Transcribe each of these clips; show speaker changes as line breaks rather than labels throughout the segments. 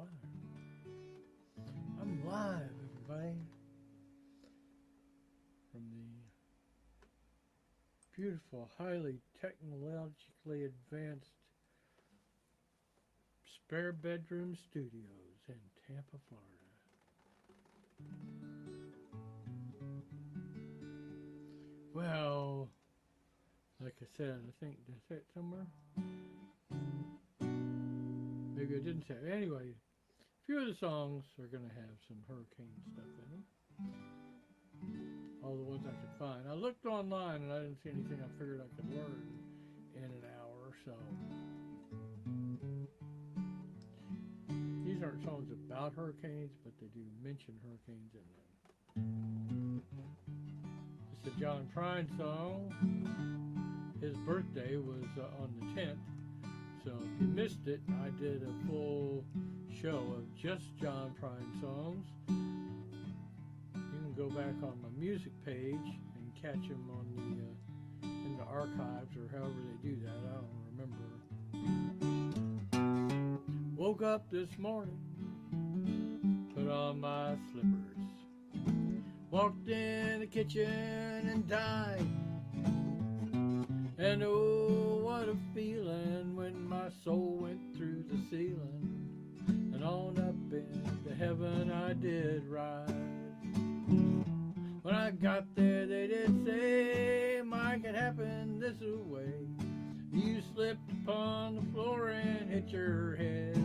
live. I'm live, everybody. From the beautiful, highly technologically advanced spare bedroom studios in Tampa, Florida. Well, like I said, I think, did I say it somewhere? Maybe I didn't say it. Anyway, a few of the songs are going to have some hurricane stuff in them. All the ones I could find. I looked online and I didn't see anything I figured I could learn in an hour or so. These aren't songs about hurricanes, but they do mention hurricanes in them. It's a John Prine song. His birthday was on the 10th. So if you missed it, I did a full show of just John Prine songs. You can go back on my music page and catch them on in the archives or however they do that. I don't remember. Woke up this morning, put on my slippers, walked in the kitchen and dined. And oh, what a feeling when my soul went through the ceiling and on up into heaven I did ride. When I got there they did say, Mike, it happened this way. You slipped upon the floor and hit your head.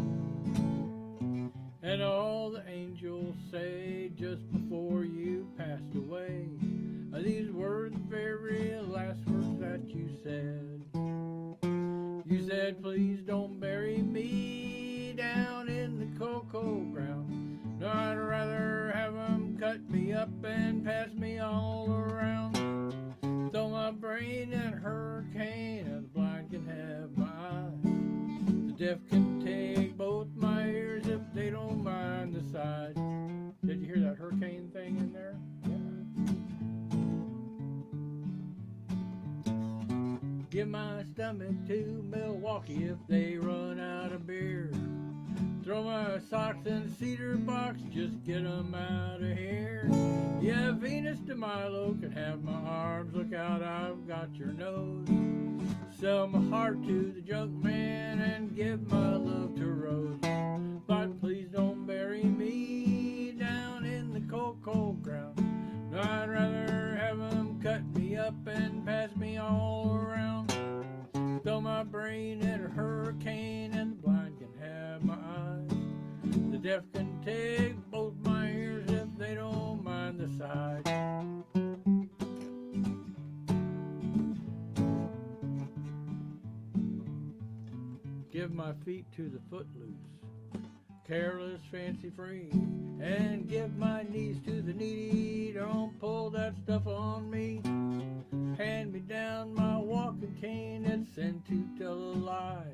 And all the angels say just before you passed away, these were the very last words that you said. You said, please don't bury me down in the cocoa ground. No, I'd rather have them cut me up and pass me all around. Throw my brain in a hurricane and the blind can have my eyes. The deaf can take both my ears if they don't mind the size. Did you hear that hurricane thing in there? Give my stomach to Milwaukee if they run out of beer. Throw my socks in the cedar box, just get 'em out of here. Yeah, Venus de Milo can have my arms, look out, I've got your nose. Sell my heart to the junk man and give my love to Rose. But please don't bury me down in the cocoa ground. No, I'd rather have 'em cut me up and pass me all around. Throw my brain in a hurricane and the blind can have my eyes. The deaf can take both my ears if they don't mind the size. Give my feet to the footloose, careless, fancy-free, and give my knees to the needy. Don't pull that stuff on me. Hand me down my walking cane and send to tell a lie.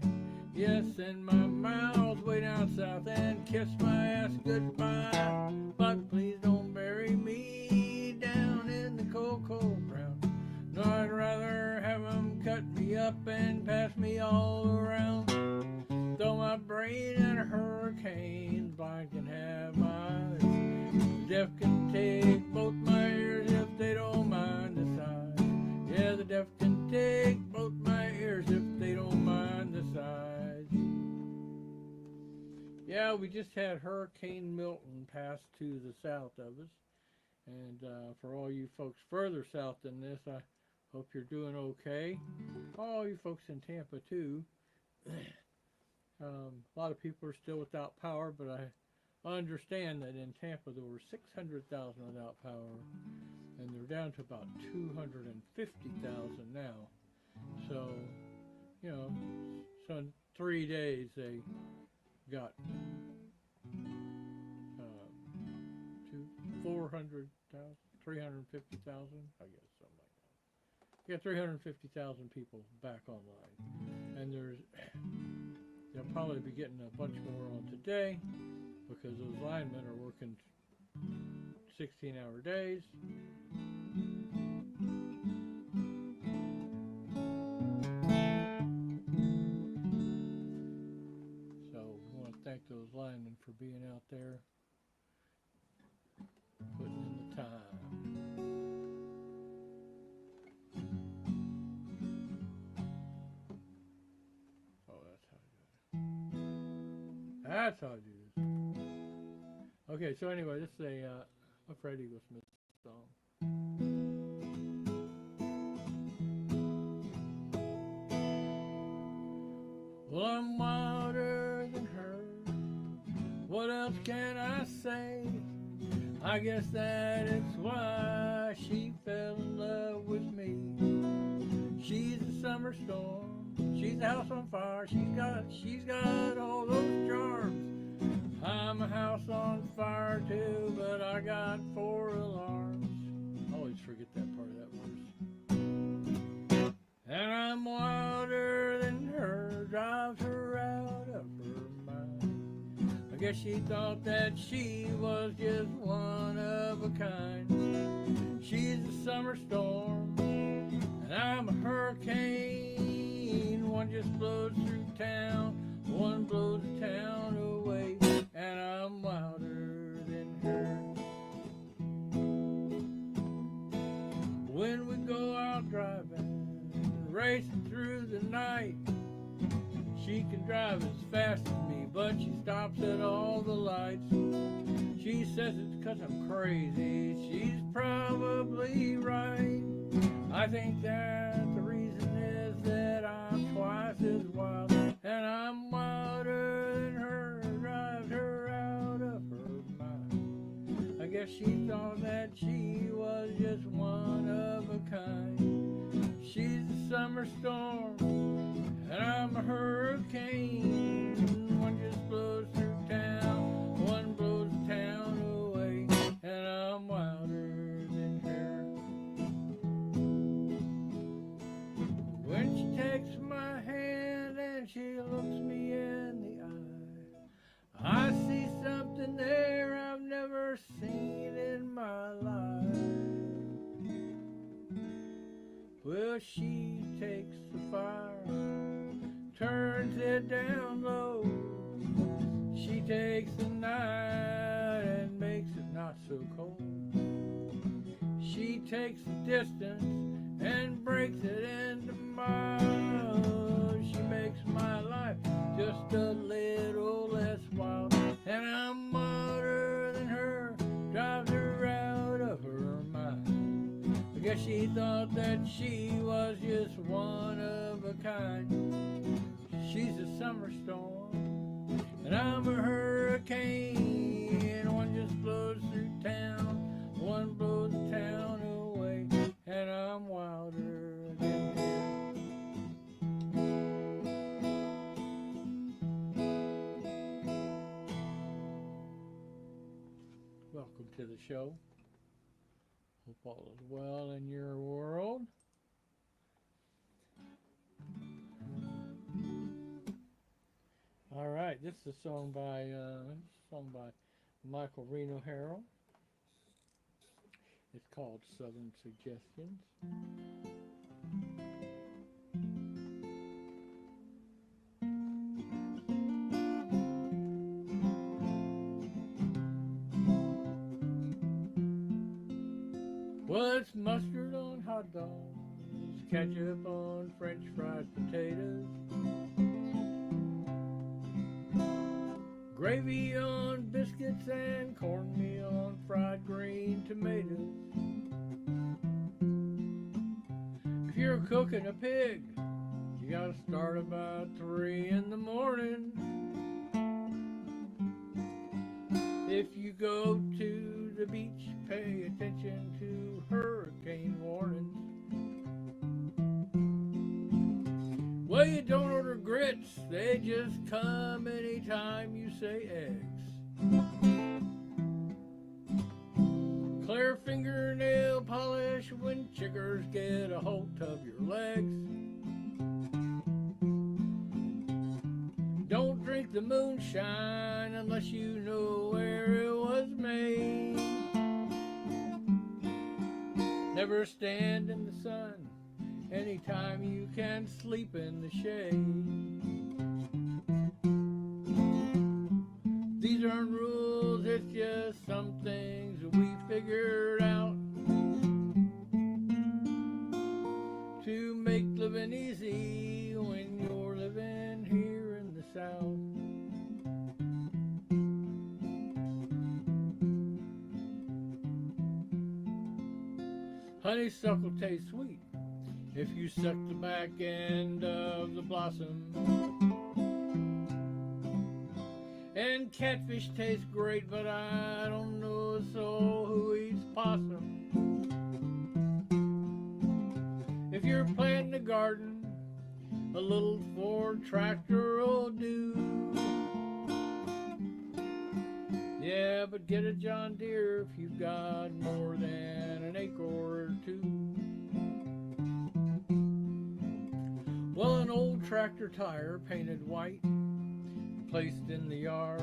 Yes, send my mouth way down south and kiss my ass goodbye. But please don't bury me down in the cocoa ground. No, I'd rather have 'em cut me up and pass me all around. Throw my brain in a hurricane, blind can have my eyes. Deaf can take both my ears if they don't mind the size. Yeah, the deaf can take both my ears if they don't mind the size. Yeah, we just had Hurricane Milton pass to the south of us. And for all you folks further south than this, I hope you're doing okay. All you folks in Tampa, too. A lot of people are still without power, but I understand that in Tampa there were 600,000 without power, and they're down to about 250,000 now. So, you know, so in 3 days they got 400,000, 350,000, I guess, something like that. You got 350,000 people back online, and they'll probably be getting a bunch more on today because those linemen are working 16-hour days. So we want to thank those linemen for being out there, putting in the time. Oh, that's how I do this. Okay, so anyway, this is a Fred Eagle Smith song. Well, I'm wilder than her. What else can I say? I guess that it's why she fell in love with me. She's a summer storm. She's a house on fire. She's got all those charms. I'm a house on fire too, but I got 4 alarms. I always forget that part of that verse. And I'm wilder than her, drives her out of her mind. I guess she thought that she was just one of a kind. She's a summer storm, and I'm a hurricane. One just blows through town, one blows the town away. And I'm wilder than her. When we go out driving, racing through the night, she can drive as fast as me, but she stops at all the lights. She says it's 'cause I'm crazy. She's probably right. I think that the reason is that I'm twice as wild, and I'm wilder than her, drives her out of her mind. I guess she thought that she was just one of a kind. She's a summer storm, and I'm a hurricane. One just blows through town, one blows the town away, and I'm wilder than her. When she takes my hand and she looks me in the eye, I see something there I've never seen in my life. Well, she takes the fire, turns it down low. She takes the night and makes it not so cold. She takes the distance and breaks it into miles. She makes my life just a little less wild. And I'm wilder than her, drives her out of her mind. I guess she thought that she was just one of a kind. She's a summer storm, and I'm a hurricane. One just blows through town, one blows the town away, and I'm wilder than her. Welcome to the show. Hope all is well in your world. All right, this is a song by Michael Reno Harrell. It's called Southern Suggestions. Well, it's mustard on hot dogs, ketchup on French fried potatoes, gravy on biscuits and cornmeal on fried green tomatoes. If you're cooking a pig, you gotta start about 3 in the morning. If you go to the beach, pay attention to hurricane warnings. Well, you don't order grits, they just come anytime you say eggs. Clear fingernail polish when chiggers get a hold of your legs. Don't drink the moonshine unless you know where it was made. Never stand in the sun anytime you can sleep in the shade. These are aren't rules, it's just some things we figured out to make living easy when you're living here in the South. Honeysuckle tastes sweet if you suck the back end of the blossom. And catfish tastes great, but I don't know a soul who eats possum. If you're planting a garden, a little Ford tractor will do. Yeah, but get a John Deere if you've got more than an acre or two. Well, an old tractor tire painted white, placed in the yard,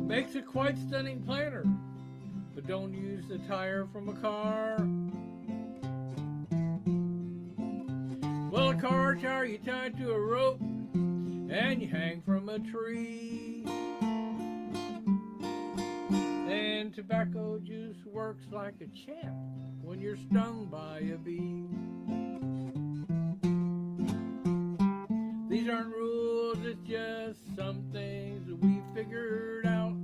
makes a quite stunning planter, but don't use the tire from a car. Well, a car tire you tie to a rope and you hang from a tree. And tobacco juice works like a champ when you're stung by a bee. These aren't rules, it's just some things that we figured out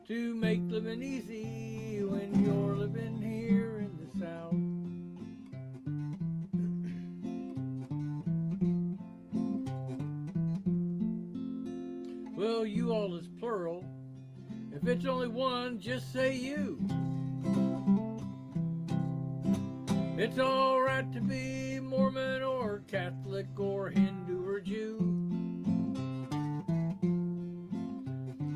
to make living easy when you're living here in the South. Well, you all is plural. If it's only one, just say you. It's all right to be Mormon or Catholic or Hindu or Jew.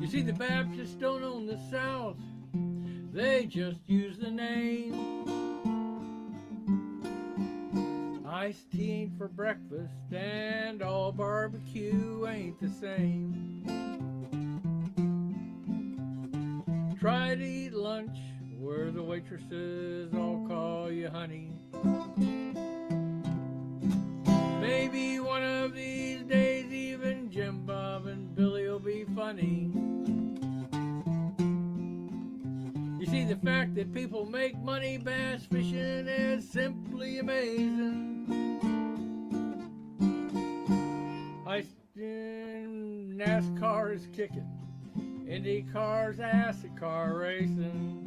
You see, the Baptists don't own the South. They just use the name. Iced tea ain't for breakfast and all barbecue ain't the same. Try to eat lunch where the waitresses all call you honey. Maybe one of these days even Jim Bob and Billy will be funny. You see, the fact that people make money bass fishing is simply amazing. NASCAR is kicking, IndyCar's acid car racing.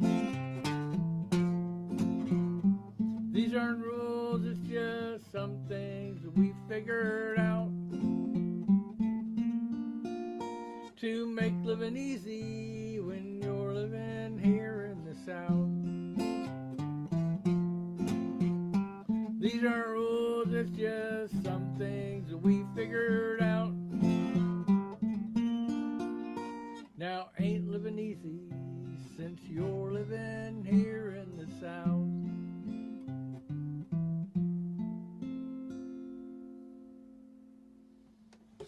These aren't rules, it's just some things that we figured out to make living easy when you're living here in the South. These aren't rules, it's just some things that we figured out. Now ain't living easy since you're living here in the South.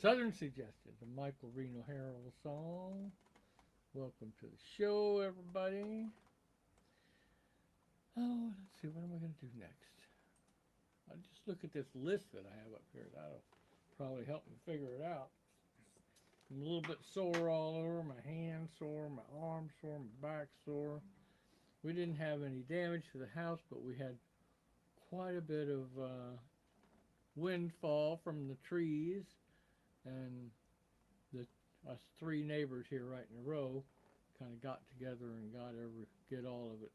Southern Suggested, the Michael Reno Harold song. Welcome to the show, everybody. Oh, let's see, what am I going to do next? I'll just look at this list that I have up here. That'll probably help me figure it out. I'm a little bit sore all over, my hand sore, my arm sore, my back sore. We didn't have any damage to the house, but we had quite a bit of windfall from the trees, and us three neighbors here right in a row kind of got together and get all of it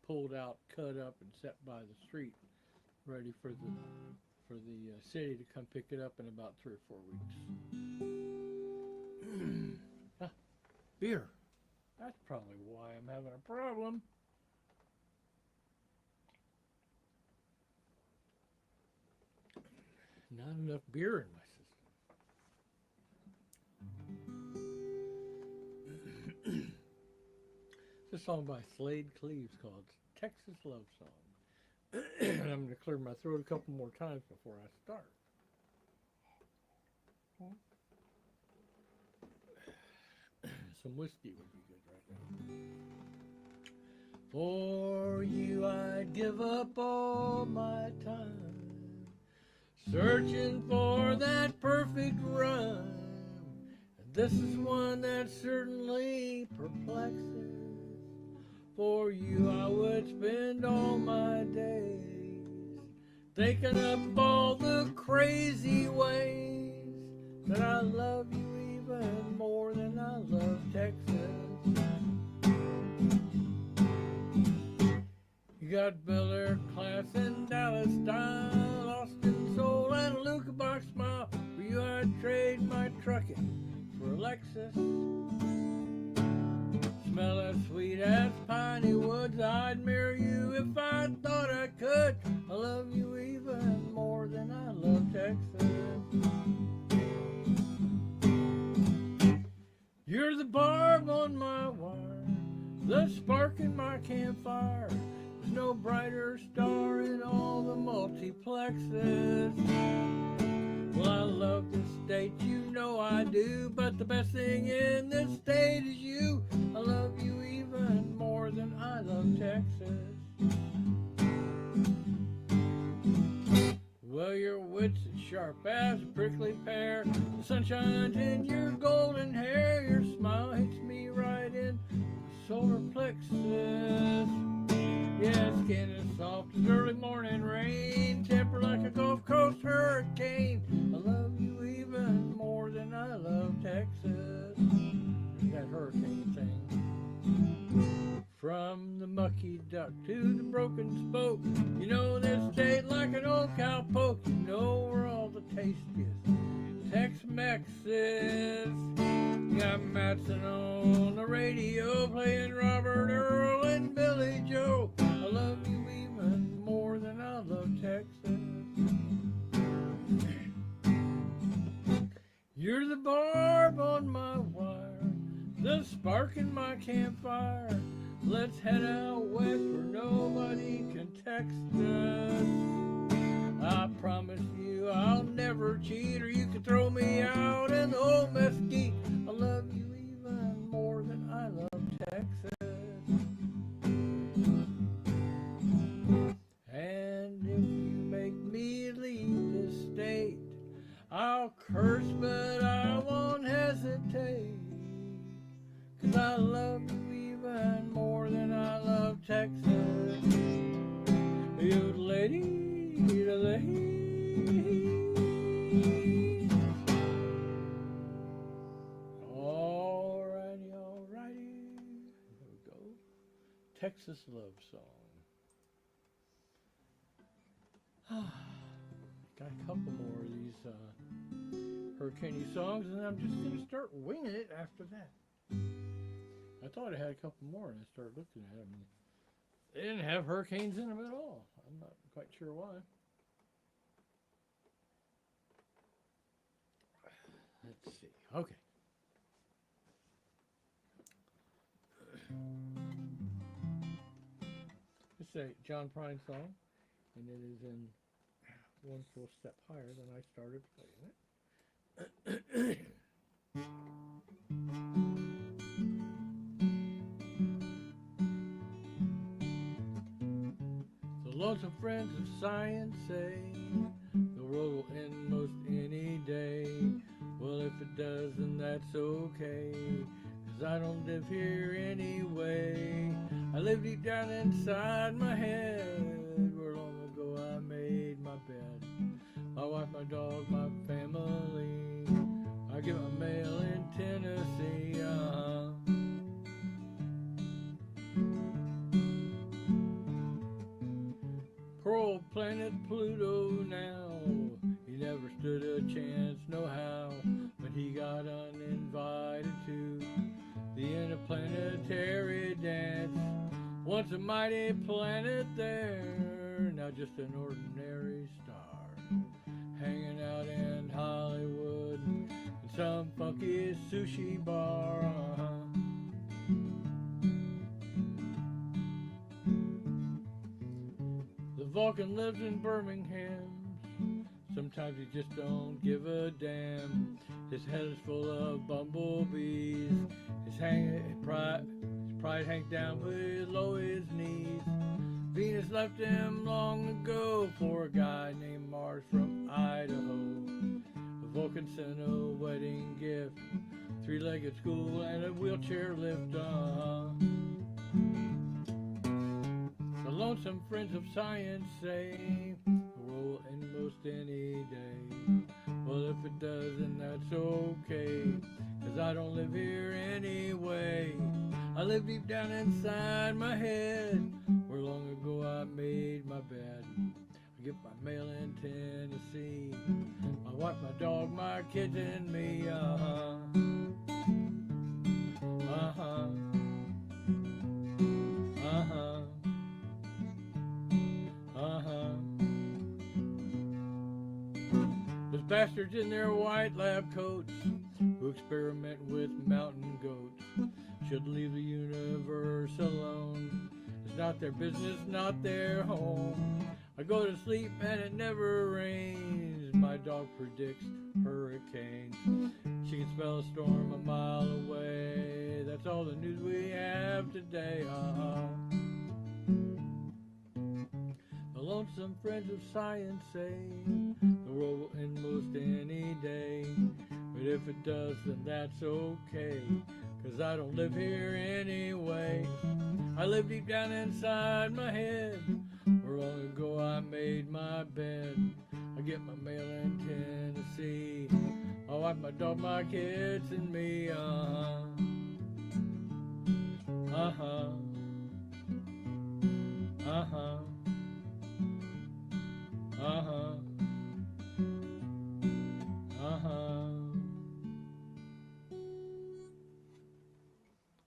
pulled out, cut up, and set by the street, ready for the city to come pick it up in about 3 or 4 weeks. Beer. That's probably why I'm having a problem. Not enough beer in my system. It's a song by Slade Cleaves called Texas Love Song. I'm going to clear my throat a couple more times before I start. Some whiskey would be good right now. For you I'd give up all my time, searching for that perfect rhyme. And this is one that certainly perplexes. For you I would spend all my days thinking up all the crazy ways that I love you even more than I love Texas. You got Bel Air class and Dallas style, Austin soul and a Luca box smile. For you I'd trade my trucking for a Lexus. Smell as sweet as piney woods. I'd marry you if I thought I could. I love you even more than I love Texas. You're the barb on my wire, the spark in my campfire. There's no brighter star in all the multiplexes. Well, I love this state, you know I do, but the best thing in this state is you. I love you even more than I love Texas. Well, your wit's as sharp as a prickly pear. The sun shines in your golden hair. Your smile hits me right in the solar plexus. Yeah, skin is soft as early morning rain, temper like a Gulf Coast hurricane. I love you even more than I love Texas. There's that hurricane thing. From the mucky duck to the broken spoke, you know this state like an old cowpoke. You know where all the tastiest Tex-Mex is. You got Madsen on the radio playing Robert Earl and Billy Joe. I love you even more than I love Texas. You're the barb on my wire, the spark in my campfire. Let's head out west where nobody can text us. I promise you I'll never cheat, or you can throw me out in the old mesquite. I love you even more than I love Texas. And if you make me leave this state, I'll curse but I won't hesitate. 'Cause I love you even more than I love Texas. You lady, the lady. Alrighty, alrighty. There we go. Texas love song. Got a couple more of these hurricane songs, and I'm just going to start winging it after that. I thought I had a couple more, and I started looking at them. They didn't have hurricanes in them at all. I'm not quite sure why. Let's see. Okay. It's a John Prine song, and it is in one full step higher than I started playing it. Lots of friends of science say the world will end most any day. Well, if it does, then that's okay, 'cause I don't live here anyway. I live deep down inside my head, where long ago I made my bed. My wife, my dog, my family, I get my mail in Tennessee, Poor old planet Pluto now, he never stood a chance, no how, but he got uninvited to the interplanetary dance. Once a mighty planet there, now just an ordinary star, hanging out in Hollywood in some funky sushi bar. Vulcan lives in Birmingham. Sometimes he just don't give a damn. His head is full of bumblebees. His pride hangs down below his knees. Venus just left him long ago for a guy named Mars from Idaho. A Vulcan sent a wedding gift, three-legged stool and a wheelchair lift. The lonesome friends of science say the world will end most any day. Well, if it doesn't, that's okay, 'cause I don't live here anyway. I live deep down inside my head, where long ago I made my bed. I get my mail in Tennessee, my wife, my dog, my kids, and me. Those bastards in their white lab coats who experiment with mountain goats should leave the universe alone. It's not their business, not their home. I go to sleep and it never rains. My dog predicts hurricanes. She can smell a storm a mile away. That's all the news we have today. The lonesome friends of science say the world will end most any day. But if it does, then that's okay, 'cause I don't live here anyway. I live deep down inside my head, where long ago I made my bed. I get my mail in Tennessee, my wife, my dog, my kids, and me.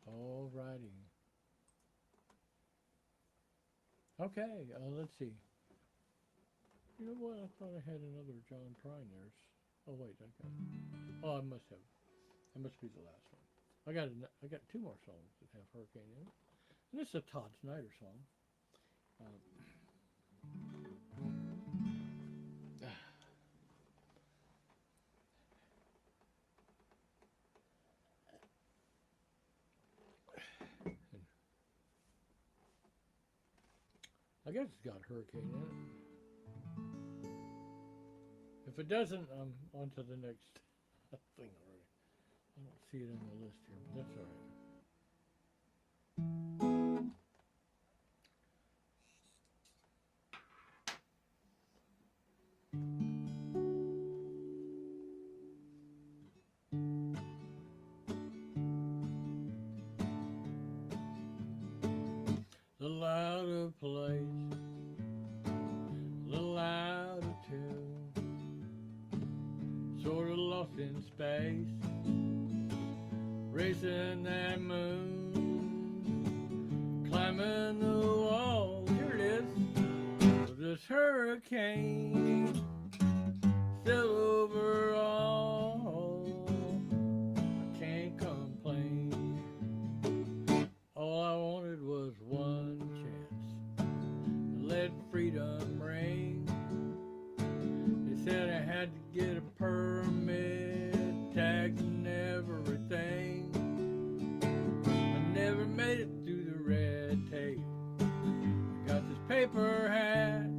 Alrighty. Okay, let's see. You know what? I thought I had another John Prine there. Oh wait, I got. Oh, I must have. That must be the last one. I got two more songs that have hurricane in it. And this is a Todd Snyder song. I guess it's got hurricane in it. If it doesn't, I'm on to the next thing already. I don't see it on the list here, but that's all right. A little out of place, a little out of tune, sort of lost in space, racing that moon, climbing the wall. Here it is, this hurricane still over all. I can't complain. All I wanted was one chance to let freedom ring. They said I had to get a permit, tags and everything. I never made it through the red tape. I got this paper hat.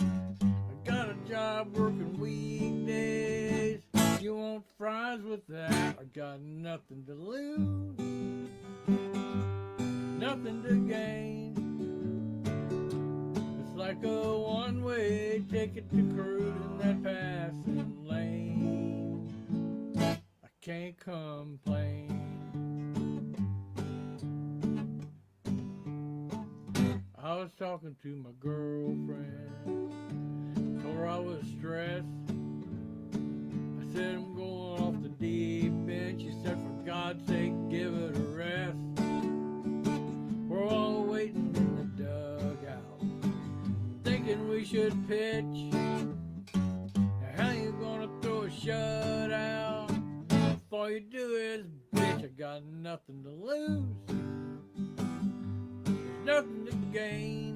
I got a job working weekdays. You want fries with that? I got nothing to lose, nothing to gain. It's like a one-way ticket to cruise in that passing lane. I can't complain. I was talking to my girlfriend, told her I was stressed. I said I'm going off the deep end. She said, for God's sake, give it a rest. We're all waiting in the dugout, thinking we should pitch. Now how you gonna throw a shutout if all you do is bitch? I got nothing to lose, there's nothing to gain.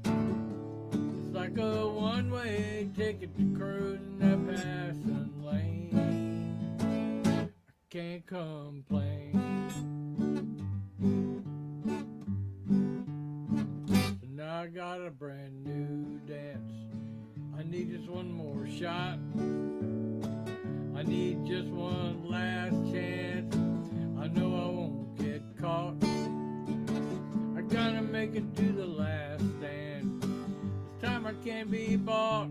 It's like a one-way ticket to cruise in that passing lane. I can't complain. So now I I got a brand new dance. I need just one more shot. I need just one last chance. I know I won't get caught. I gotta make it to the last stand. This time I can't be bought.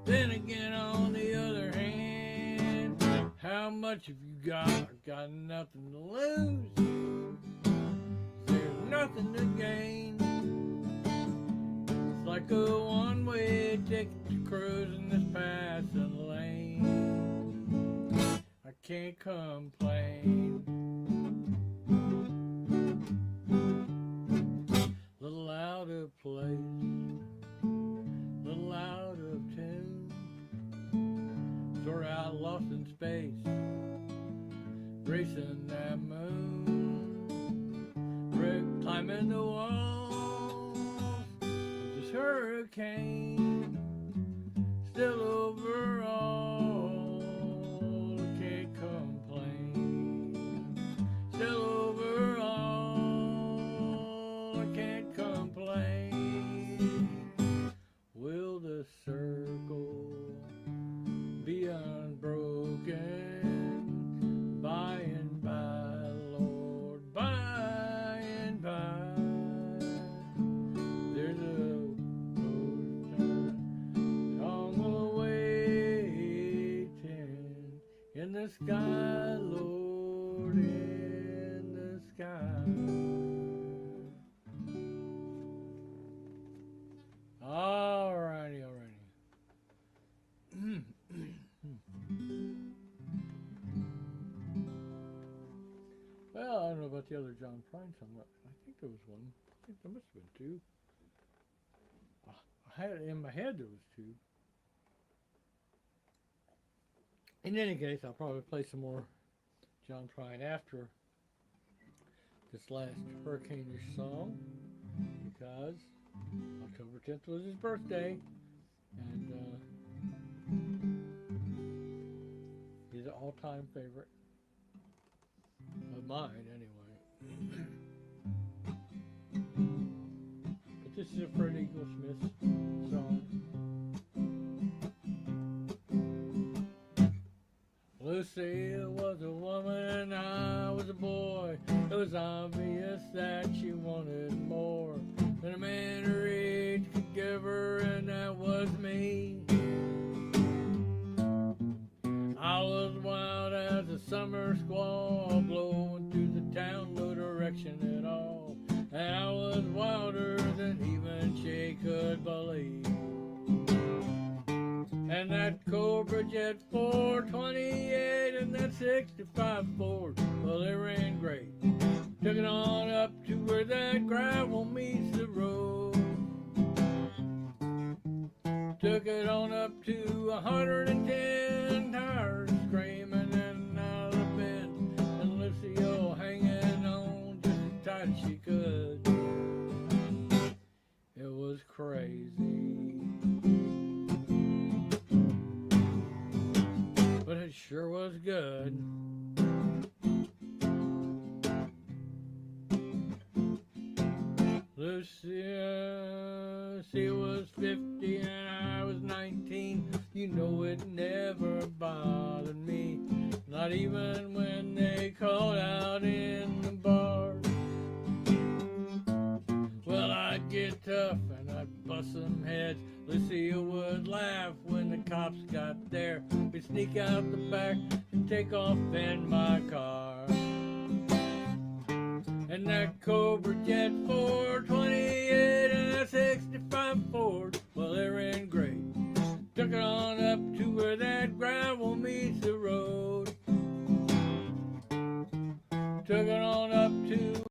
Then again, on the other hand, how much have you got? I got nothing to lose. There's nothing to gain. It's like a one-way ticket to cruise in this passing lane. I can't complain. Little out of place, little out of tune, sort out lost in space, racing that moon, climbing the walls of this hurricane. Still overall, I can't complain. Still overall, I can't complain. Will the circle be unbroken by and by, Lord, by and by? There's a song awaiting in the sky, Lord, in the sky. Alrighty. Well, I don't know about the other John Prine song. I think there was one. I think there must have been two. I had it in my head there was two. In any case, I'll probably play some more John Prine after this last hurricane-ish song, because October 10th was his birthday, and he's an all-time favorite of mine, anyway. But this is a Freddie Goldsmith song. Lucille was a woman and I was a boy. It was obvious that she wanted more than a man her age could give her, and that was me. I was wild as a summer squall, blowing through the town, no direction at all. And I was wilder than even she could believe. And that Cobra Jet 428 and that 65 Ford, well, they ran great. Took it on up to where that gravel meets the road. Took it on up to 110 tires, screaming and out of the bend, and Lucille hanging on just as tight as she could. It was crazy, but it sure was good. Lucy was 50 and I was 19. You know it never bothered me, not even when they called out in the bar. Well, I'd get tough and I'd bust some heads. Lucille would laugh when the cops got there. We'd sneak out the back and take off in my car. And that Cobra Jet 428 and that 65 Ford, well, they ran great. Took it on up to where that gravel meets the road. Took it on up to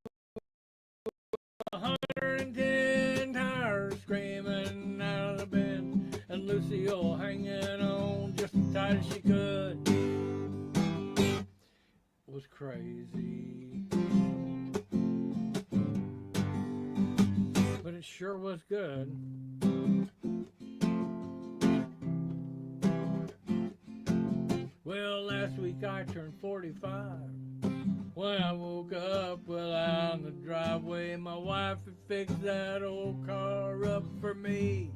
110 tires, screaming out of the bend, and Lucille hanging on just as tight as she could. It was crazy, but it sure was good. Well, last week I turned 45. When I woke up, well, out in the driveway, my wife had fixed that old car up for me.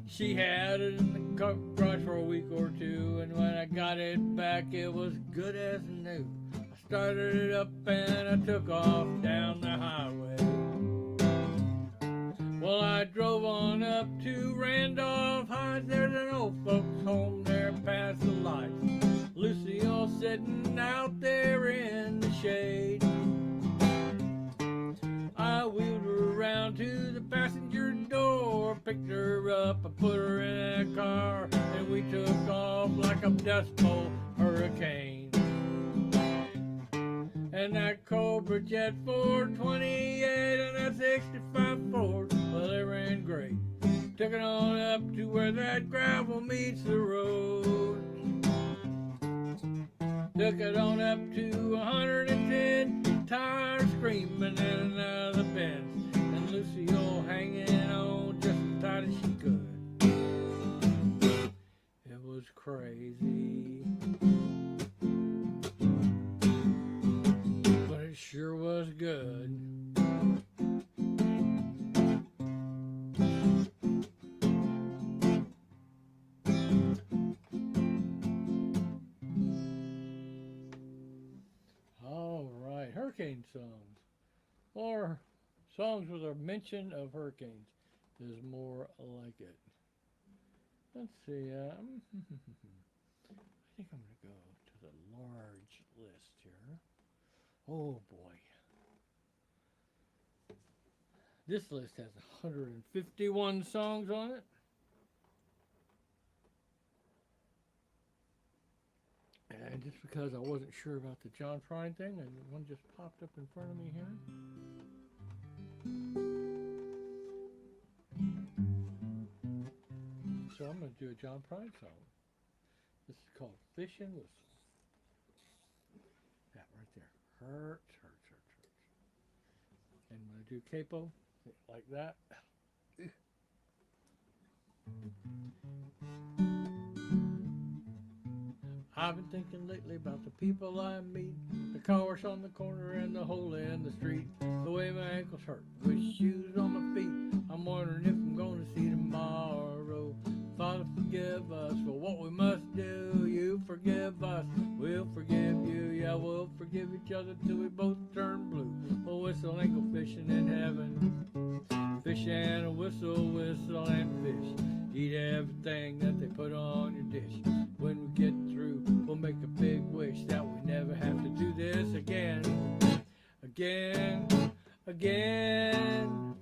She had it in the garage for a week or two, and when I got it back, it was good as new. I started it up and I took off down the highway. Well, I drove on up to Randolph Heights. There's an old folks home there past the lights. Lucy all sitting out there in the shade. I wheeled her around to the passenger door, picked her up, I put her in that car, and we took off like a Dust Bowl hurricane. And that Cobra Jet 428 and that 65 Ford, well, they ran great. Took it on up to where that gravel meets the road. Took it on up to 110, tires screaming in and out of the bend, and Lucy all hanging on just as tight as she could. It was crazy, but it sure was good. Hurricane songs, or songs with a mention of hurricanes, is more like it. Let's see. I think I'm going to go to the large list here. Oh boy. This list has 151 songs on it. And just because I wasn't sure about the John Prine thing, and one just popped up in front of me here. So I'm going to do a John Prine song. This is called Fish and Whistle. That right there. Hurts, hurts, hurts, hurts. And when I do capo, like that. I've been thinking lately about the people I meet, the cars on the corner and the hole in the street, the way my ankles hurt with shoes on my feet. I'm wondering if I'm going to see tomorrow. Father, forgive us for what we must do. You forgive us, we'll forgive you. Yeah, we'll forgive each other till we both turn blue. We'll whistle and go fishing in heaven. Fish and a whistle, whistle and fish. Eat everything that they put on your dish. When we get through, we'll make a big wish that we never have to do this again. Again, again.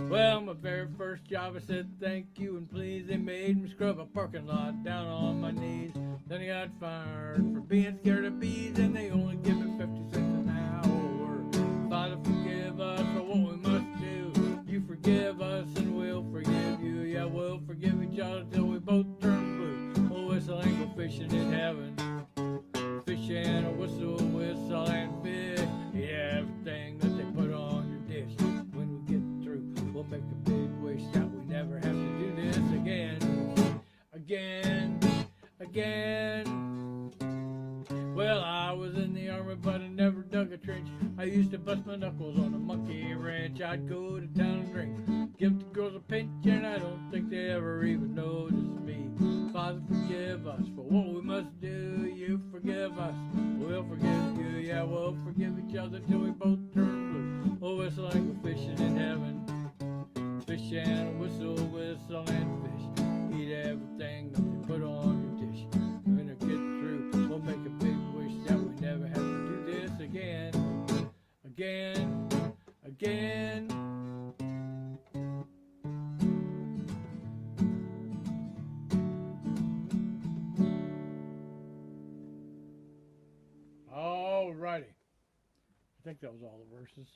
Well, my very first job, I said thank you and please. They made me scrub a parking lot down on my knees. Then I got fired for being scared of bees, and they only give me 50 cents an hour. Father, forgive us for what we must do. You forgive us and we'll forgive you. Yeah, we'll forgive each other till we both turn blue. We'll whistle and go fishing in heaven. Fish and a whistle, whistle and fish. Yeah, everything that they put on your dish. When we get through, we'll make a big wish that we never have to do this again. Again, again. Well, I was in the army, but I never dug a trench. I used to bust my knuckles on a monkey wrench. I'd go to town and drink, give the girls a pinch, and I don't think they ever even noticed me. Father, forgive us for what we must do. You forgive us, we'll forgive you. Yeah, we'll forgive each other till we both turn blue. We'll whistle and go fishing in heaven. Fish and a whistle, whistle and fish. Eat everything that they put on your dish. When I get through, we'll make a big wish that we never have to do this again. Again, again. All righty. I think that was all the verses.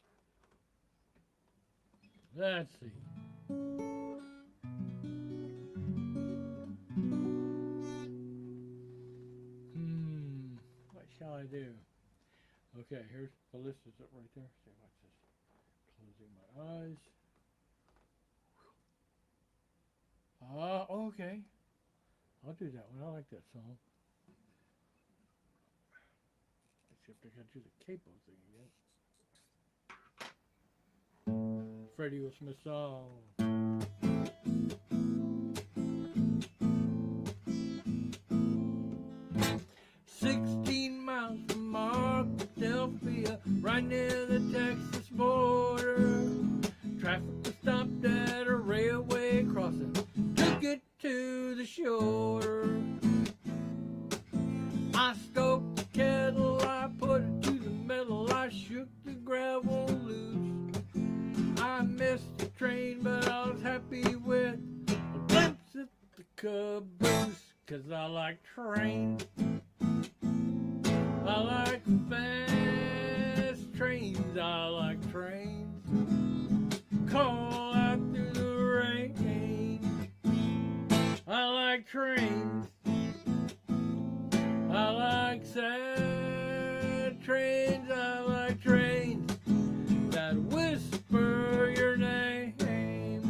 Let's see. What shall I do? Okay, here's the list is up right there. See, watch this. Closing my eyes. Okay. I'll do that one. I like that song. except I got to do the capo thing again. Freddie with Smith song. 16 miles from Arkadelphia, right near the Texas border. Traffic was stopped at a railway crossing to get to the shore. I stoked the kettle, I put it to the metal, I shook the gravel loose. I missed the train, but I was happy with a glimpse at the caboose. 'Cause I like trains, I like fast trains, I like trains. Call out through the rain. I like trains, I like sad trains, I like trains that whisper your name.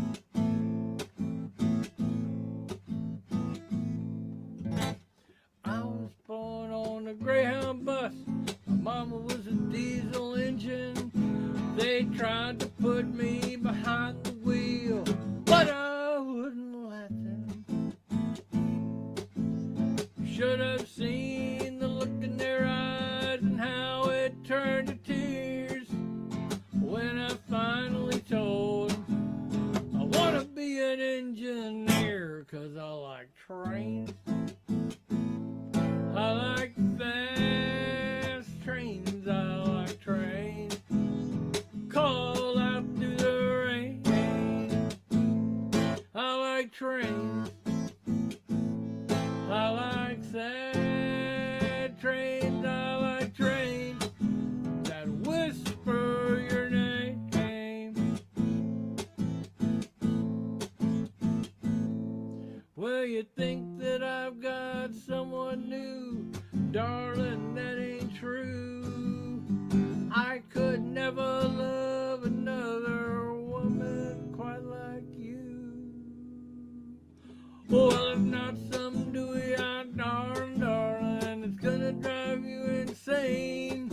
I was born on a Greyhound bus. My mama was a diesel engine. They tried to put me behind the wheel, but I wouldn't let them. Should have seen the look in their eyes and how it turned to tears when I finally told them I want to be an engineer. 'Cause I like trains, I like fast trains, I like trains. Call out through the rain. I like trains, I like sad trains, I like trains that whisper your name. Well, you think that I've got someone new, darling, that ain't true. I could never love another woman quite like you. Well, it's not some dewy-eyed darling, it's gonna drive you insane.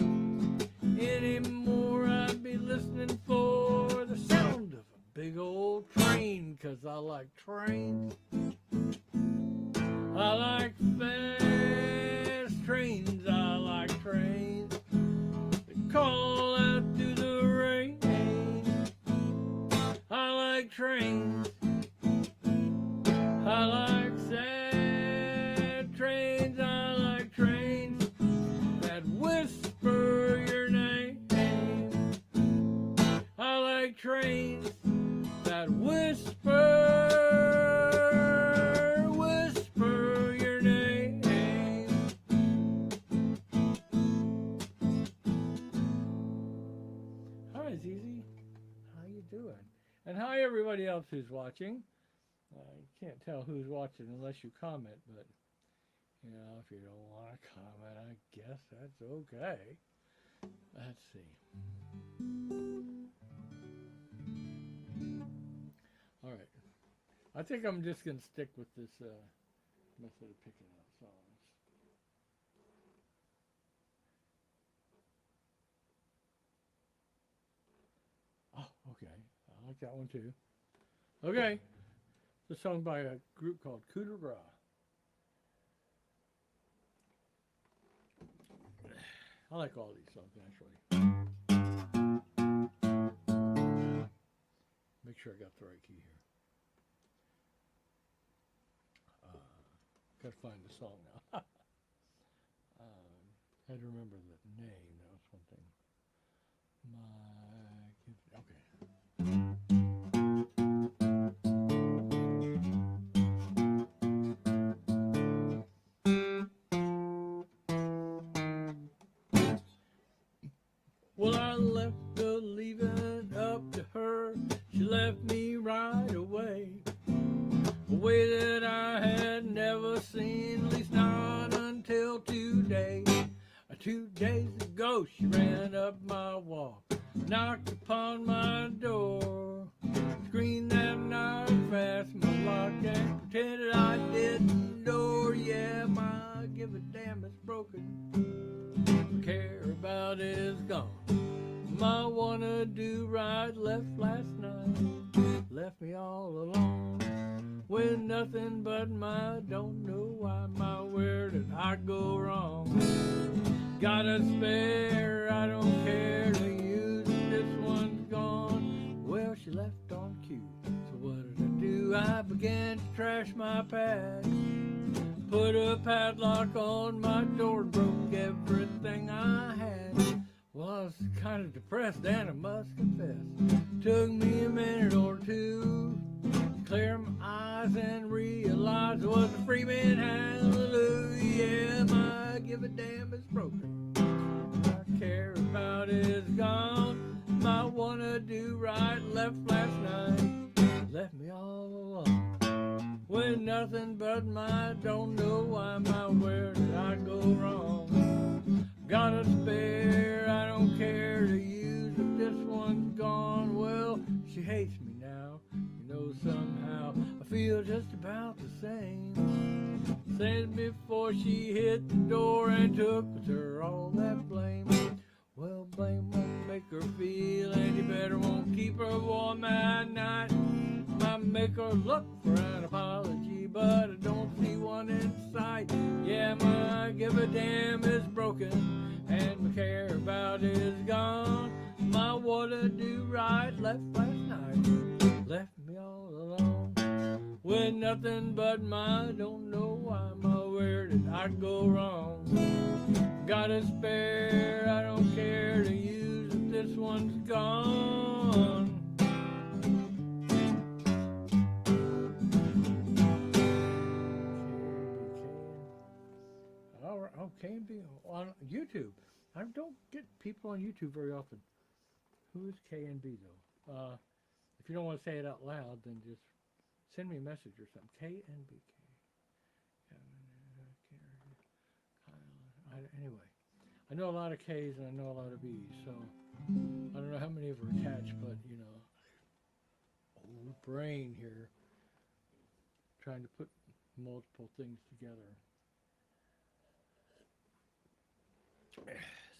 Anymore I'd be listening for the sound of a big old train. 'Cause I like trains, I like fast trains, I like trains that call out through the rain. I like trains, I like sad trains, I like trains that whisper your name. I like trains that whisper your name. Hi, Zizi. How you doing? And hi, everybody else who's watching. I can't tell who's watching unless you comment, but, you know, if you don't want to comment, I guess that's okay. Let's see. All right. I think I'm just going to stick with this method of picking out songs. Oh, okay. I like that one too. Okay. It's a song by a group called Coup de Grace. I like all these songs, actually. Make sure I got the right key here. Got to find the song now. Had to remember the name. That was one thing. Okay. Well, I left believing up to her. She left me right away. A way that I had never seen, at least not until today. 2 days ago she ran up my walk, knocked upon my door, screened that knock, fastened my lock, and pretended I didn't know. Yeah, my give a damn it's broken. Don't care about is gone. My wanna-do right left last night, left me all alone with nothing but my don't know why, my where did I go wrong? Got a spare, I don't care to use it, this one's gone. Well, she left on cue, so what did I do? I began to trash my past, put a padlock on my door, broke everything I had. Well, I was kind of depressed, and I must confess, took me a minute or two to clear my eyes and realize I was a free man. Hallelujah, my give a damn is broken. I care about is gone. My wanna-do right left last night, left me all alone with nothing but my don't know why, my where did I go wrong? Got a spare, I don't care to use if this one's gone. Well, she hates me now, you know, somehow I feel just about the same. Same before she hit the door and took with her all that blame. Well, blame won't make her feel any better, won't keep her warm at night. Might make her look for an apology, but I don't see one in sight. Yeah, my give a damn is broken, and my care about is gone. My wanna-do right left last night, left me all alone with nothing but my don't know why, my where did I go wrong? Got a spare, I don't care to use if this one's gone. Oh, K&B on YouTube. I don't get people on YouTube very often. Who is K&B though? If you don't want to say it out loud, then just send me a message or something. K&B. Anyway, I know a lot of K's and I know a lot of B's, so I don't know how many of them are attached, but you know, old brain here, trying to put multiple things together.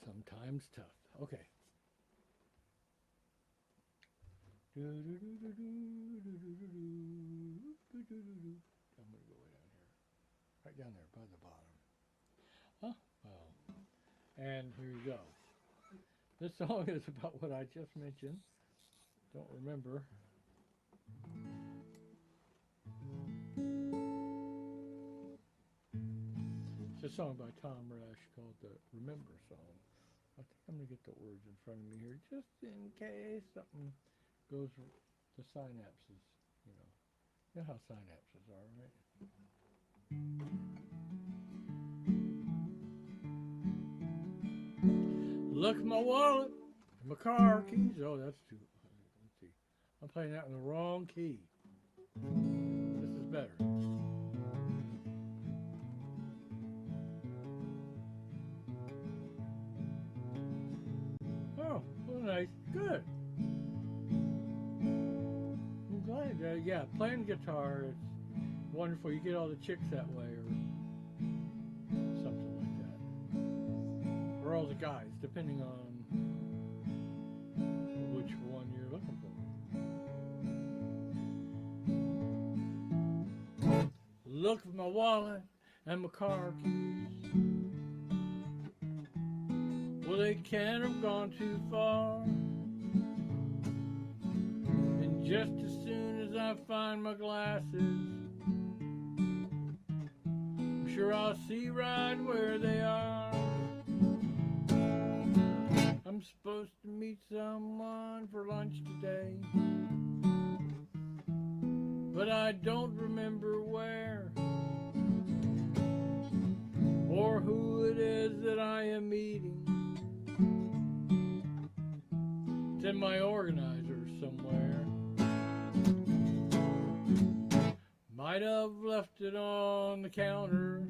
Sometimes tough. Okay. I'm gonna go way down here. Right down there by the bottom. Huh? Well. And here you go. This song is about what I just mentioned. Don't remember. It's a song by Tom Rash called the Remember Song. I think I'm going to get the words in front of me here just in case something goes, the synapses, you know how synapses are, right? Look at my wallet, my car keys. Oh, that's too, let's see. I'm playing that in the wrong key. This is better. Oh, well, nice. Good. I'm glad. Yeah, playing guitar, it's wonderful. You get all the chicks that way, or something like that. Or all the guys, depending on which one you're looking for. Look at my wallet and my car keys. Well, they can't have gone too far. And just as soon as I find my glasses, I'm sure I'll see right where they are. I'm supposed to meet someone for lunch today, but I don't remember where or who it is that I am meeting. It's in my organizer somewhere. Might have left it on the counter,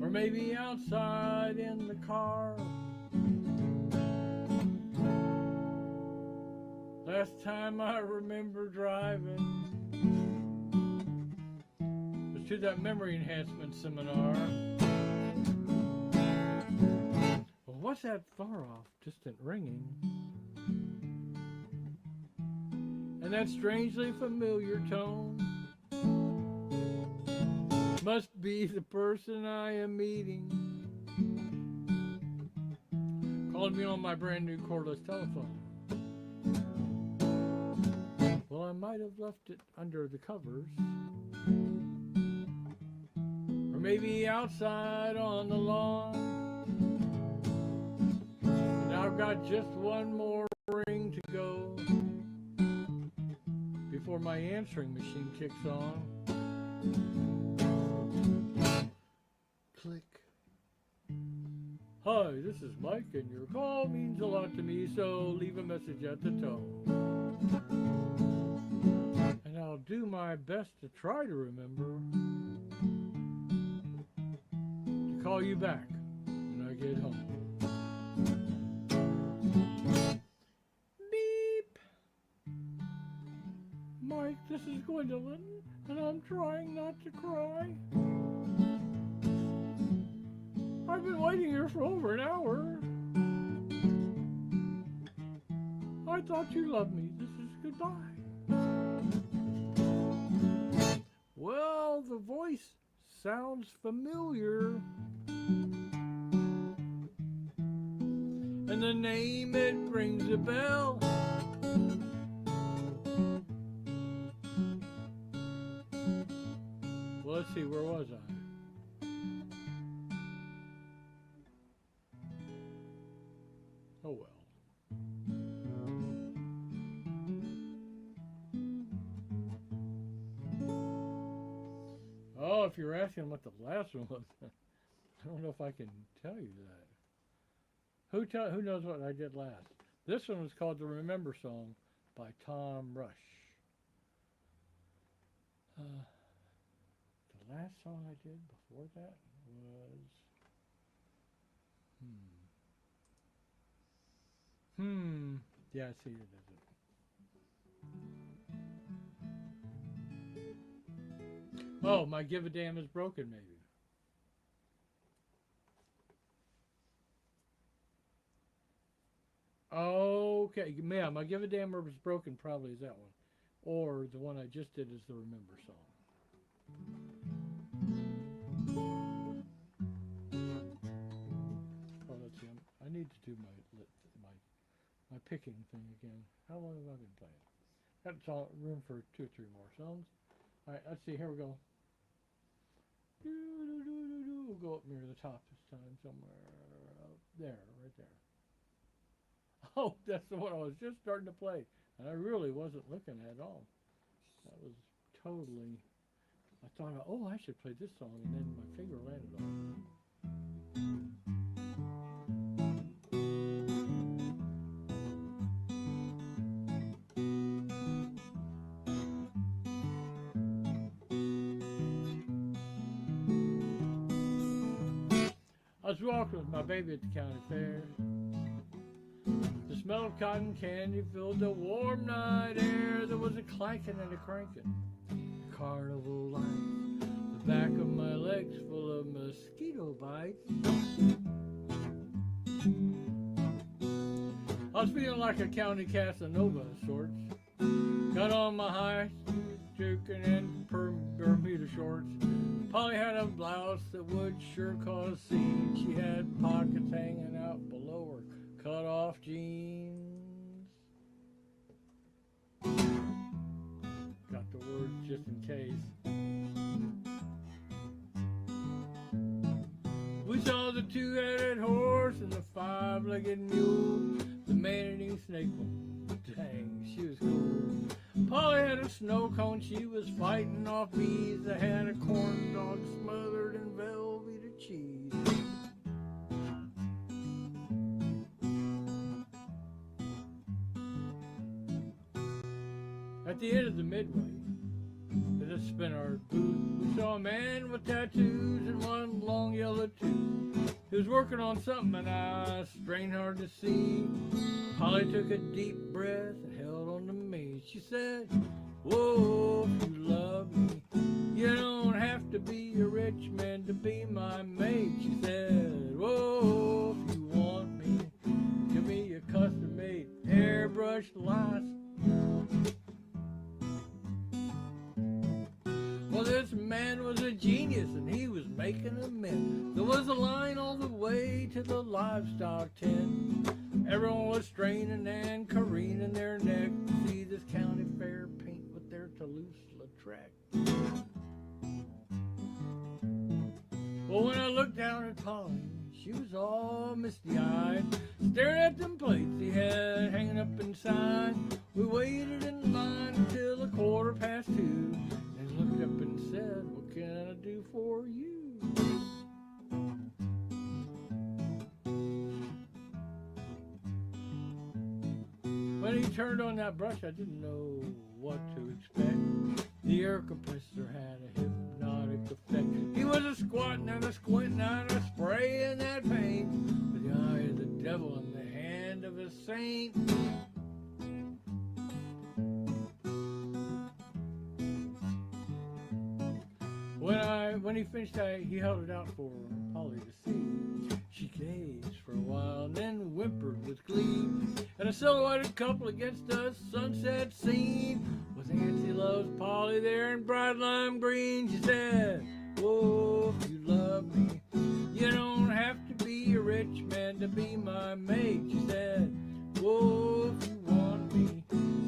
or maybe outside in the car. Last time I remember driving was to that memory enhancement seminar. What's that far off, distant ringing? And that strangely familiar tone must be the person I am meeting. Calling me on my brand new cordless telephone. Well, I might have left it under the covers. Or maybe outside on the lawn. And I've got just one more ring to go before my answering machine kicks on. Click. Hi, this is Mike, and your call means a lot to me, so leave a message at the tone. And I'll do my best to try to remember to call you back when I get home. Beep! Mike, this is Gwendolyn, and I'm trying not to cry. I've been waiting here for over an hour. I thought you loved me. This is goodbye. Well, the voice sounds familiar. And the name, it rings a bell. Well, let's see, where was I? Oh well. Oh, if you're asking what the last one was, I don't know if I can tell you that. Who knows what I did last? This one was called The Remember Song by Tom Rush. The last song I did before that was... Yeah, I see it, does it? Oh, My Give a Damn is Broken, maybe. Okay, yeah, My Give a Damn is Broken probably is that one. Or the one I just did is the Remember Song. Oh, let's see, I need to do my picking thing again. How long have I been playing? That's all room for 2 or 3 more songs. All right, let's see. Here we go. We'll go up near the top this time, somewhere up there, right there. Oh, that's the one I was just starting to play, and I really wasn't looking at all. That was totally. I thought, oh, I should play this song, and then my finger landed on it. I was walking with my baby at the county fair. The smell of cotton candy filled the warm night air. There was a clanking and a cranking. Carnival lights. The back of my legs full of mosquito bites. I was feeling like a county Casanova of sorts. Got on my high juking and Bermuda shorts. Polly had a blouse that would sure cause scenes. She had pockets hanging out below her cut off jeans. Got the words just in case. We saw the 2-headed horse and the 5-legged mule. The man-eating snake one. Dang, she was cool. Polly had a snow cone, she was fighting off bees. I had a corn dog smothered in Velveeta cheese. At the end of the midway, at a Spinard booth, we saw a man with tattoos and one long yellow tooth. He was working on something and I strained hard to see. Polly took a deep breath and held on to me. She said, whoa, if you love me, you don't have to be a rich man to be my mate. She said, whoa, if you want me, airbrush license. Well, this man was a genius and he was making a mint. There was a line all the way to the livestock tent. Everyone was straining and careening their neck to see this county fair paint with their Toulouse-Lautrec. Well, when I looked down at Polly, she was all misty-eyed, staring at them plates he had hanging up inside. We waited in line until 2:15, and looked up and said, "What can I do for you?" When he turned on that brush, I didn't know what to expect. The air compressor had a hypnotic effect. He was a squatting and a squinting and a spraying that paint with the eye of the devil in the hand of a saint. When he finished, he held it out for Polly to see. She gazed for a while and then whimpered with glee at a silhouetted couple against a sunset scene. With Nancy loves Polly there in bright lime green, she said, "Oh, if you love me, you don't have to be a rich man to be my mate." She said, "Oh, if you want me,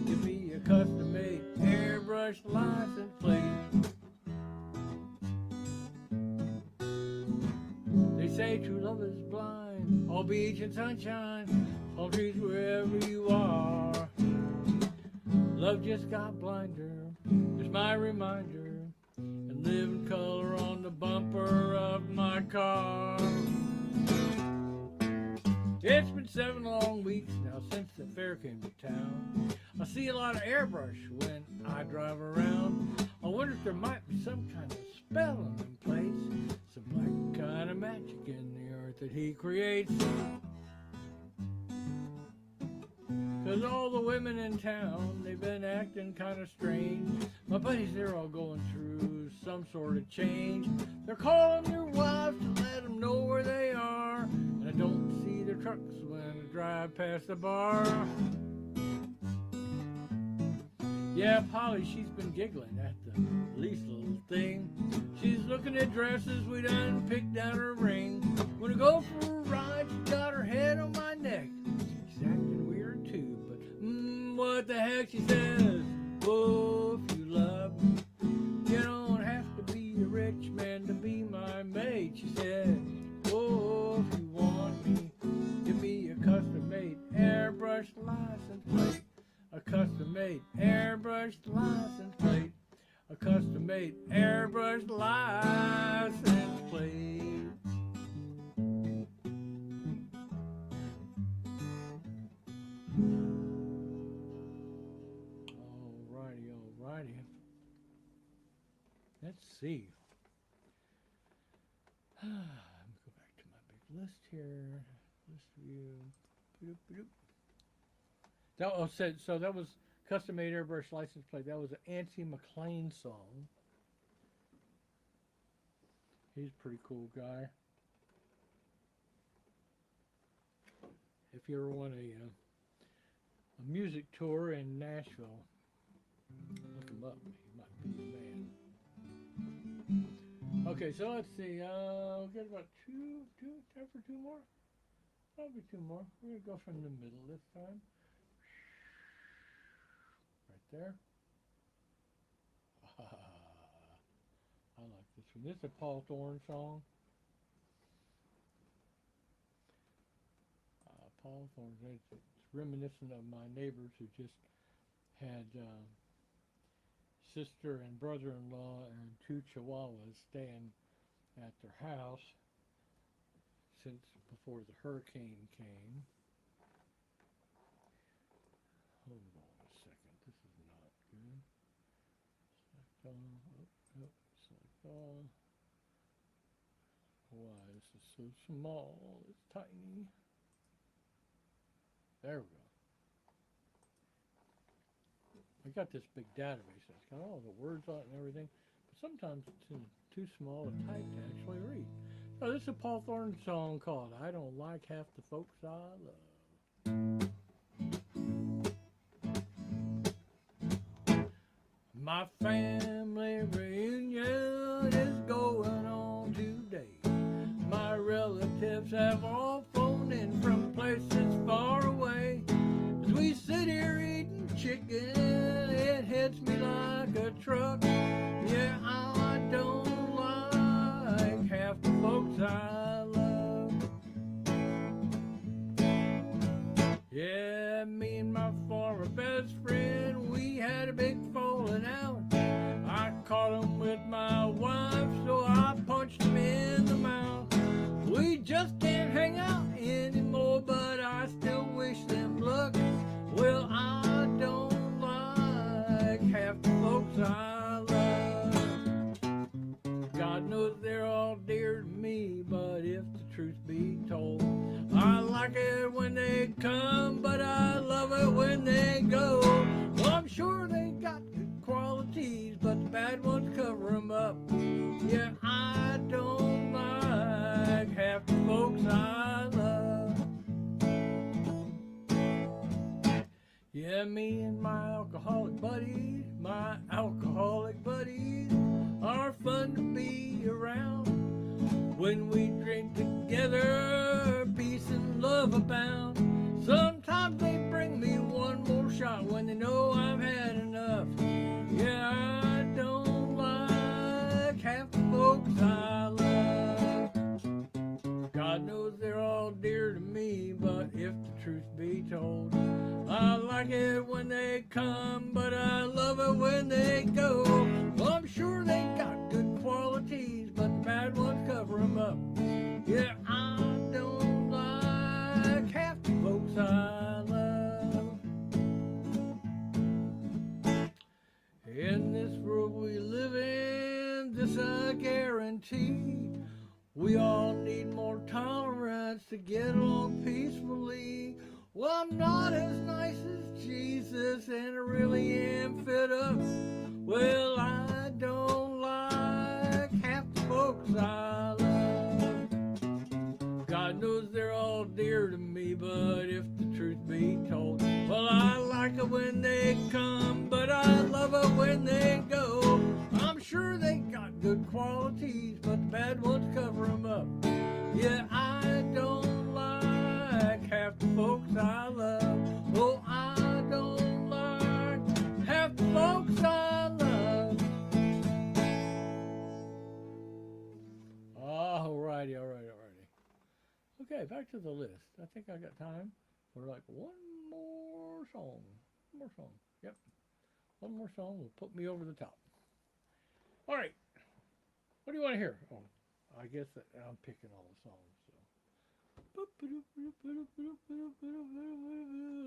give me a custom-made airbrush license plate." They say true love is blind, all beach and sunshine, all trees wherever you are. Love just got blinder, there's my reminder, and live in color on the bumper of my car. It's been 7 long weeks now since the fair came to town. I see a lot of airbrush when I drive around. I wonder if there might be some kind of spell in them plates, some black kind of magic in the earth that he creates. 'Cause all the women in town, they've been acting kind of strange. My buddies, they're all going through some sort of change. They're calling their wives to let them know where they are, and I don't see their trucks when I drive past the bar. Yeah, Polly, she's been giggling at the least little thing. She's looking at dresses we done picked out her ring. When I go for a ride, she got her head on my neck. She's acting weird too, but what the heck, she says, "Oh, if you love me, you don't have to be a rich man to be my mate." She said, "Oh, if you want me, give me a custom-made airbrush license plate. A custom-made airbrush license plate. A custom-made airbrush license plate." Alrighty. Let's see. Let me go back to my big list here. List view. Boop. So that was custom-made airbrush license plate. That was an Nancy McLean song. He's a pretty cool guy. If you ever want a music tour in Nashville, look him up. He might be your man. Okay, so let's see. We'll get about time for 2 more? Probably 2 more. We're going to go from the middle this time. Right there. I like this one. This is a Paul Thorne song. Paul Thorne. It's reminiscent of my neighbors who just had sister and brother-in-law and 2 chihuahuas staying at their house since before the hurricane came. Hold on a second, this is not good. Select all. Why, this is so small, it's tiny. There we go. I got this big database that's got all the words on it and everything, but sometimes it's too small a type to actually read. So this is a Paul Thorne song called "I Don't Like Half the Folks I Love." family reunion is going on today. My relatives have all flown in from places far away. As we sit here eating chicken, it hits me like a truck. Yeah, I don't like half the folks I love. Yeah, me and my former best friend, we had a big falling out. I caught him with my wife, so I punched him in the mouth. We just can't hang out anymore, but I still wish them luck. Well, I don't like half the folks I love. God knows they're all dear to me, but if the truth be told, I like it when they come, but I love it when they go. Well, I'm sure they got good qualities, but the bad ones cover them up. Yeah, I don't like half the folks I love. Yeah, me and my alcoholic buddies are fun to be around. When we drink together, peace and love abound. Sometimes they bring me one more shot when they know I've had enough. Yeah, I don't like half the folks I love. God knows they're all dear to me, but if the truth be told, I like it when they come, but I love it when they go. Well, I'm sure they got good qualities, but the bad ones cover them up. Yeah, I don't like half the folks I love. In this world we live in, this I guarantee, we all need more tolerance to get along peacefully. Well, I'm not as nice as Jesus, and I really am fed up. Well, I don't like half the folks I love. God knows they're all dear to me, but if the truth be told, well, I like it when they come, but I love it when they go. I'm sure they got good qualities, but the bad ones cover them up. Yeah, I don't like half the folks I love. Oh, I don't like half the folks I love. Alrighty. Okay, back to the list. I think I got time for like one more song. Yep. One more song will put me over the top. Alright. What do you want to hear? Oh, I guess that I'm picking all the songs. So.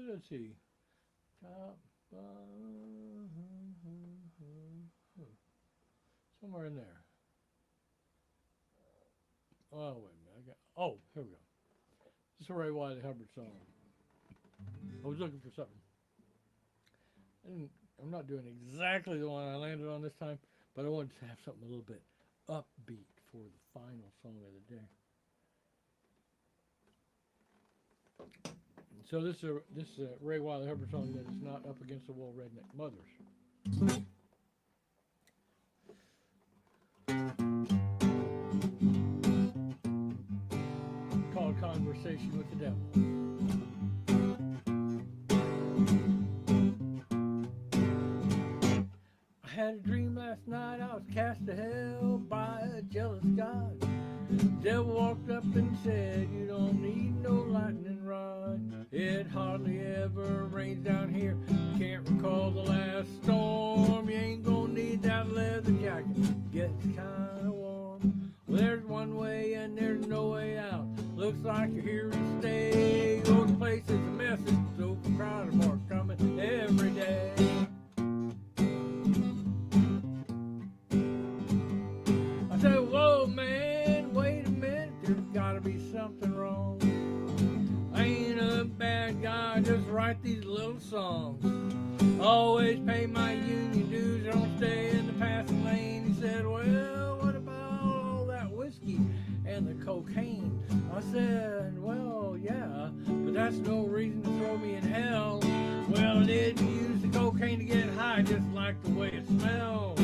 Let's see. Somewhere in there. Oh, wait a minute. Here we go. This is a Ray Wiley Hubbard song. I was looking for something. I'm not doing exactly the one I landed on this time, but I wanted to have something a little bit upbeat for the final song of the day. So this is a Ray Wiley Hubbard song that is not up against the wall redneck mothers. Called Conversation with the Devil. I had a dream last night, I was cast to hell by a jealous God. The devil walked up and said, you don't need no lightning rod. It hardly ever rains down here. You can't recall the last storm. You ain't gonna need that leather jacket. Gets kinda warm. Well, there's one way and there's no way out. Looks like you're here to stay. Oh, the place is a mess. It's overcrowded, more coming every day. I said, whoa, man, wait a minute. There's gotta be something wrong. I ain't a bad guy, just write these little songs. Always pay my union dues, don't stay in the passing lane. He said, well, what about all that whiskey and the cocaine? I said, well, yeah, but that's no reason to throw me in hell. Well, I didn't use the cocaine to get high, just like like the way it smells.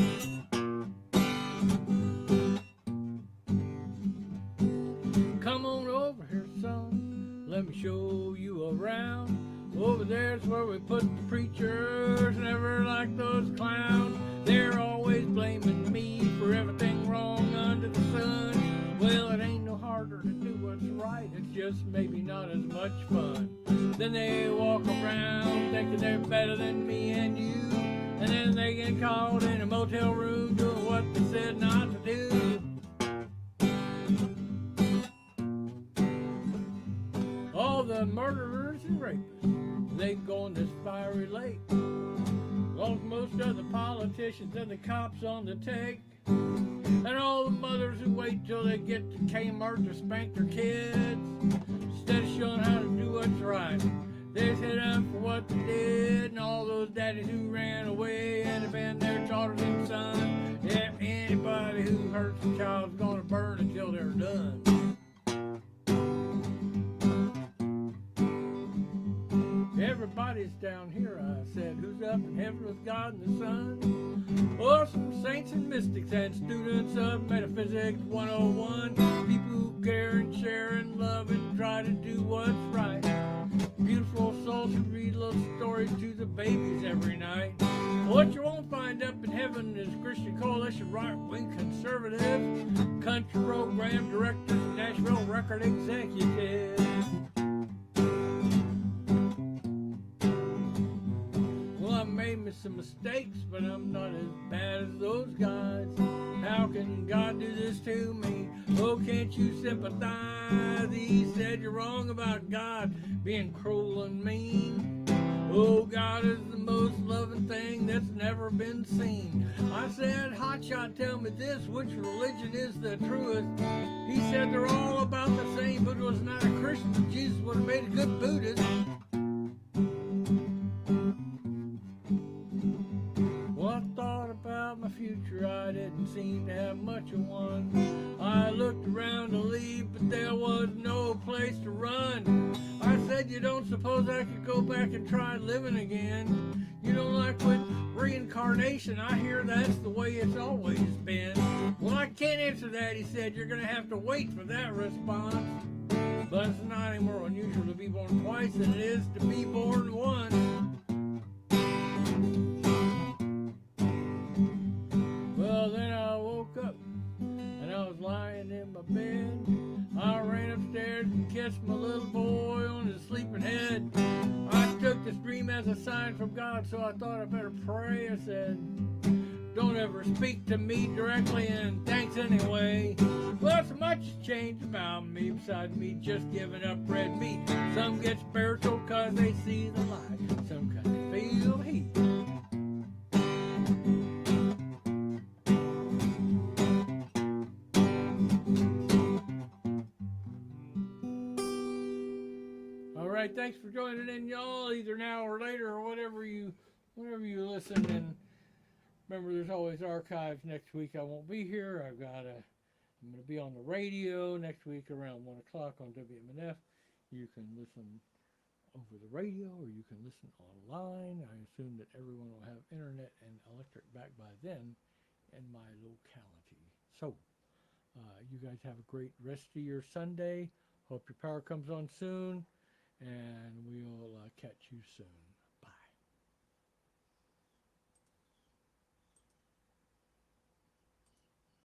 Come on over here, son, let me show you around. Over there's where we put the preachers, never like those clowns. They're always blaming me for everything wrong under the sun. Well, it ain't no harder to do what's right, it's just maybe not as much fun. Then they walk around thinking they're better than me and you, and then they get caught in a motel room doing what they said not to do. All the murderers and rapists, they go on this fiery lake. Lost most of the politicians and the cops on the take. And all the mothers who wait till they get to Kmart to spank their kids. Instead of showing how to do what's right, they sit up for what they did. And all those daddies who ran away and abandoned their daughters and sons. Yeah, anybody who hurts a child's gonna burn until they're done. Everybody's down here, I said, who's up in heaven with God and the Son? Oh, some saints and mystics and students of Metaphysics 101. People who care and share and love and try to do what's right. Beautiful souls who read little stories to the babies every night. What you won't find up in heaven is Christian Coalition right-wing conservatives, country program directors, Nashville record executives. Made me some mistakes, but I'm not as bad as those guys. How can God do this to me? Oh, can't you sympathize? He said you're wrong about God being cruel and mean. Oh, God is the most loving thing that's never been seen. I said, hotshot, tell me this, which religion is the truest? He said they're all about the same. Buddha was not a Christian, but Jesus would have made a good Buddhist. My future, I didn't seem to have much of one. I looked around to leave, but there was no place to run. I said, you don't suppose I could go back and try living again? You know, like with reincarnation, I hear that's the way it's always been. Well, I can't answer that, he said. You're going to have to wait for that response. But it's not any more unusual to be born twice than it is to be born once. Well, then I woke up, and I was lying in my bed. I ran upstairs and kissed my little boy on his sleeping head. I took this dream as a sign from God, so I thought I better pray. I said, don't ever speak to me directly, and thanks anyway. Well, so much changed about me besides me just giving up red meat. Some get spiritual because they see the light. Some because they feel heat. Thanks for joining in, y'all, either now or later or whenever you listen. And remember, there's always archives. Next week I won't be here. I'm going to be on the radio next week around 1 o'clock on WMNF. You can listen over the radio or you can listen online. I assume that everyone will have internet and electric back by then in my locality. So you guys have a great rest of your Sunday. Hope your power comes on soon. And we'll catch you soon.